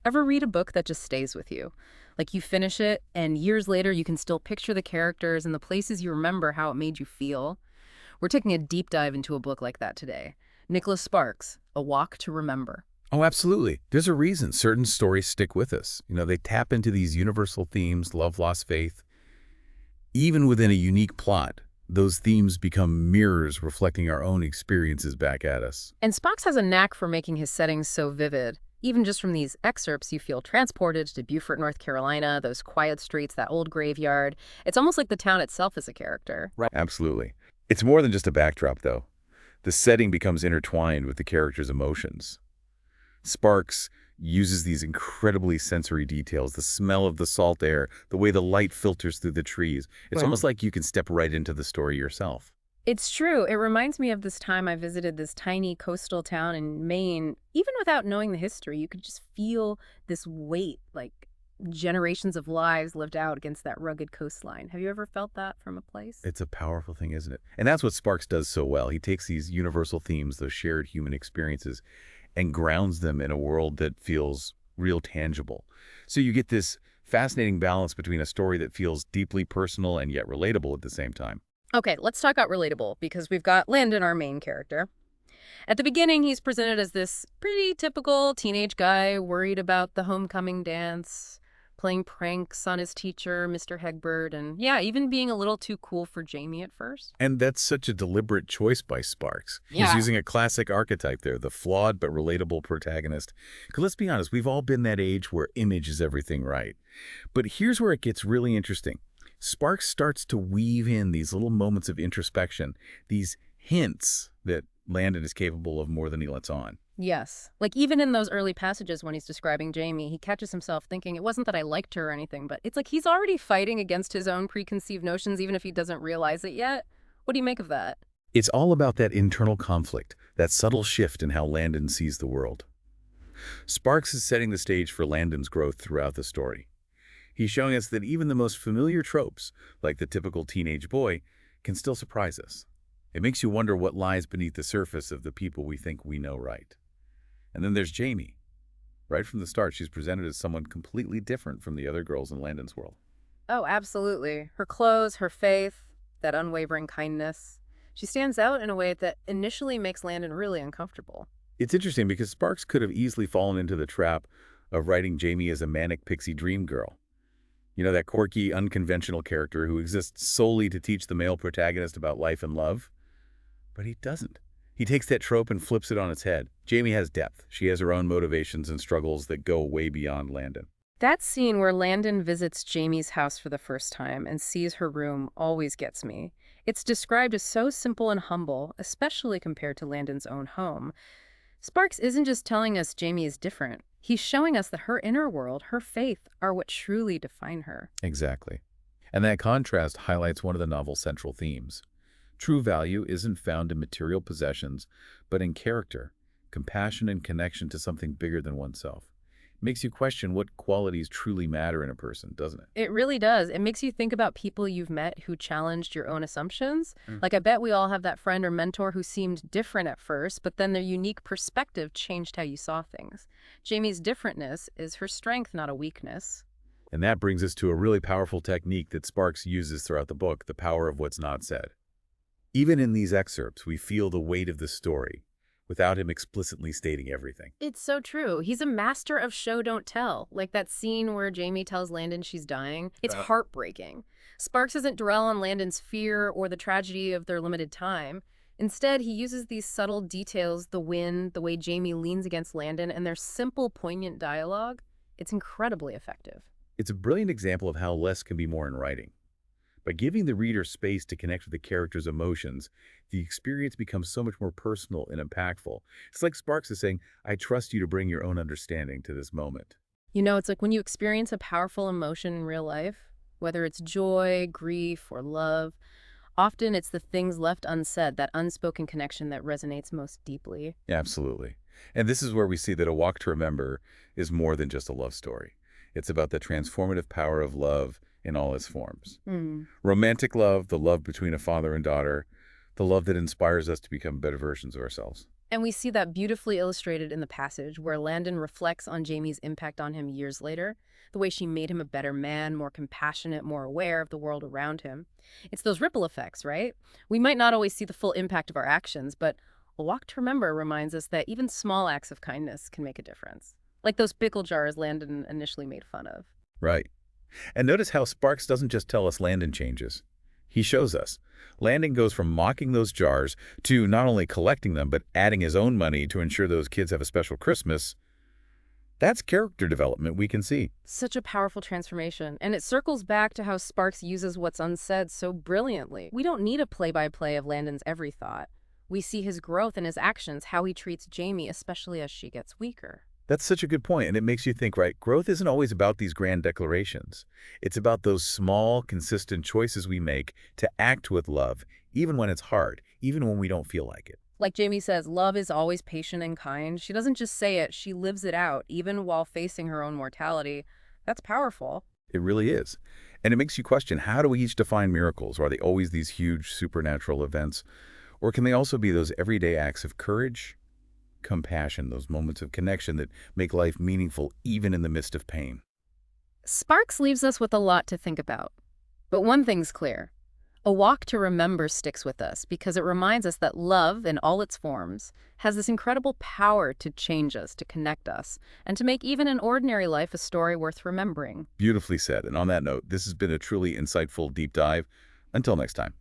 Ever read a book that just stays with you? Like you finish it, and years later you can still picture the characters and the places you remember how it made you feel? We're taking a deep dive into a book like that today. Nicholas Sparks, A Walk to Remember. Oh, absolutely. There's a reason certain stories stick with us. They tap into these universal themes, love, loss, faith. Even within a unique plot, those themes become mirrors reflecting our own experiences back at us. And Sparks has a knack for making his settings so vivid. Even just from these excerpts, you feel transported to Beaufort, North Carolina, those quiet streets, that old graveyard. It's almost like the town itself is a character. Right. Absolutely. It's more than just a backdrop, though. The setting becomes intertwined with the character's emotions. Sparks uses these incredibly sensory details, the smell of the salt air, the way the light filters through the trees. It's almost like you can step right into the story yourself. It's true. It reminds me of this time I visited this tiny coastal town in Maine. Even without knowing the history, you could just feel this weight, like generations of lives lived out against that rugged coastline. Have you ever felt that from a place? It's a powerful thing, isn't it? And that's what Sparks does so well. He takes these universal themes, those shared human experiences, and grounds them in a world that feels real tangible. So you get this fascinating balance between a story that feels deeply personal and yet relatable at the same time. Okay, let's talk about relatable, because we've got Landon, our main character. At the beginning, he's presented as this pretty typical teenage guy worried about the homecoming dance, playing pranks on his teacher, Mr. Hegbert, and yeah, even being a little too cool for Jamie at first. And that's such a deliberate choice by Sparks. He's Yeah. using a classic archetype there, the flawed but relatable protagonist. 'Cause let's be honest, we've all been that age where image is everything, right? But here's where it gets really interesting. Sparks starts to weave in these little moments of introspection, these hints that Landon is capable of more than he lets on. Yes. Like even in those early passages when he's describing Jamie, he catches himself thinking it wasn't that I liked her or anything, but it's like he's already fighting against his own preconceived notions, even if he doesn't realize it yet. What do you make of that? It's all about that internal conflict, that subtle shift in how Landon sees the world. Sparks is setting the stage for Landon's growth throughout the story. He's showing us that even the most familiar tropes, like the typical teenage boy, can still surprise us. It makes you wonder what lies beneath the surface of the people we think we know right. And then there's Jamie. Right from the start, she's presented as someone completely different from the other girls in Landon's world. Oh, absolutely. Her clothes, her faith, that unwavering kindness. She stands out in a way that initially makes Landon really uncomfortable. It's interesting because Sparks could have easily fallen into the trap of writing Jamie as a manic pixie dream girl. That quirky, unconventional character who exists solely to teach the male protagonist about life and love. But he doesn't. He takes that trope and flips it on its head. Jamie has depth. She has her own motivations and struggles that go way beyond Landon. That scene where Landon visits Jamie's house for the first time and sees her room always gets me. It's described as so simple and humble, especially compared to Landon's own home. Sparks isn't just telling us Jamie is different. He's showing us that her inner world, her faith, are what truly define her. Exactly. And that contrast highlights one of the novel's central themes. True value isn't found in material possessions, but in character, compassion, and connection to something bigger than oneself. It makes you question what qualities truly matter in a person, doesn't it? It really does. It makes you think about people you've met who challenged your own assumptions. Like I bet we all have that friend or mentor who seemed different at first, but then their unique perspective changed how you saw things. Jamie's differentness is her strength, not a weakness. And that brings us to a really powerful technique that Sparks uses throughout the book, the power of what's not said. Even in these excerpts, we feel the weight of the story without him explicitly stating everything. It's so true. He's a master of show don't tell. Like that scene where Jamie tells Landon she's dying. It's heartbreaking. Sparks doesn't dwell on Landon's fear or the tragedy of their limited time. Instead, he uses these subtle details, the wind, the way Jamie leans against Landon, and their simple, poignant dialogue. It's incredibly effective. It's a brilliant example of how less can be more in writing. By giving the reader space to connect with the character's emotions, the experience becomes so much more personal and impactful. It's like Sparks is saying, I trust you to bring your own understanding to this moment. It's like when you experience a powerful emotion in real life, whether it's joy, grief, or love, often it's the things left unsaid, that unspoken connection that resonates most deeply. Absolutely. And this is where we see that A Walk to Remember is more than just a love story. It's about the transformative power of love in all its forms. Romantic love, the love between a father and daughter, the love that inspires us to become better versions of ourselves. And we see that beautifully illustrated in the passage where Landon reflects on Jamie's impact on him years later, the way she made him a better man, more compassionate, more aware of the world around him. It's those ripple effects, right? We might not always see the full impact of our actions, but A Walk to Remember reminds us that even small acts of kindness can make a difference. Like those pickle jars Landon initially made fun of. Right. And notice how Sparks doesn't just tell us Landon changes. He shows us. Landon goes from mocking those jars to not only collecting them, but adding his own money to ensure those kids have a special Christmas. That's character development we can see. Such a powerful transformation, and it circles back to how Sparks uses what's unsaid so brilliantly. We don't need a play-by-play of Landon's every thought. We see his growth in his actions, how he treats Jamie, especially as she gets weaker. That's such a good point, and it makes you think, right? Growth isn't always about these grand declarations. It's about those small, consistent choices we make to act with love, even when it's hard, even when we don't feel like it. Like Jamie says, love is always patient and kind. She doesn't just say it, she lives it out, even while facing her own mortality. That's powerful. It really is. And it makes you question, how do we each define miracles? Are they always these huge supernatural events? Or can they also be those everyday acts of courage, compassion, those moments of connection that make life meaningful even in the midst of pain? Sparks leaves us with a lot to think about. But one thing's clear. A Walk to Remember sticks with us because it reminds us that love, in all its forms, has this incredible power to change us, to connect us, and to make even an ordinary life a story worth remembering. Beautifully said. And on that note, this has been a truly insightful deep dive. Until next time.